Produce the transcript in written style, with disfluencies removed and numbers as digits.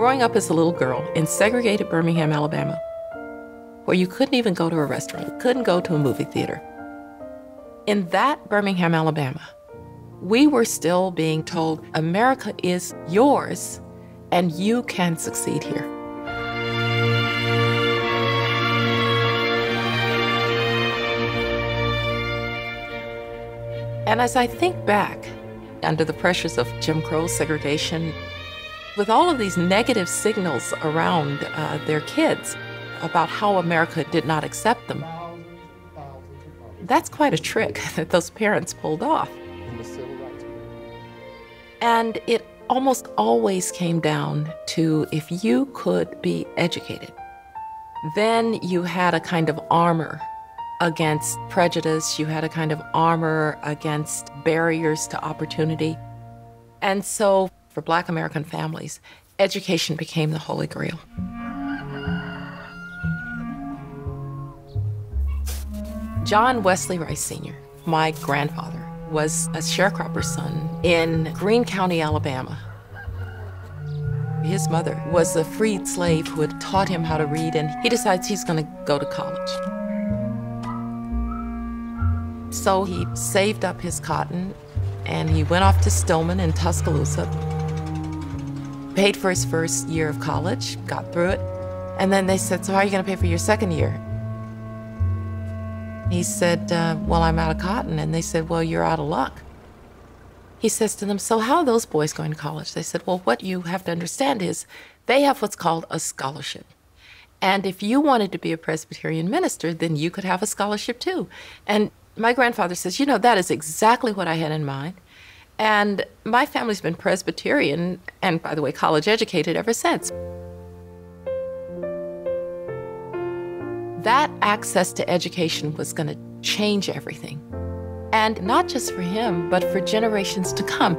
Growing up as a little girl in segregated Birmingham, Alabama, where you couldn't even go to a restaurant, couldn't go to a movie theater. In that Birmingham, Alabama, we were still being told America is yours and you can succeed here. And as I think back, under the pressures of Jim Crow segregation, with all of these negative signals around their kids about how America did not accept them, that's quite a trick that those parents pulled off. And it almost always came down to if you could be educated, then you had a kind of armor against prejudice, you had a kind of armor against barriers to opportunity. And so for Black American families, education became the Holy Grail. John Wesley Rice Sr., my grandfather, was a sharecropper's son in Greene County, Alabama. His mother was a freed slave who had taught him how to read, and he decides he's going to go to college. So he saved up his cotton, and he went off to Stillman in Tuscaloosa, paid for his first year of college, got through it, and then they said, so how are you going to pay for your second year? He said, well, I'm out of cotton. And they said, well, you're out of luck. He says to them, so how are those boys going to college? They said, well, what you have to understand is they have what's called a scholarship. And if you wanted to be a Presbyterian minister, then you could have a scholarship too. And my grandfather says, you know, that is exactly what I had in mind. And my family's been Presbyterian, and by the way, college educated ever since. That access to education was going to change everything. And not just for him, but for generations to come.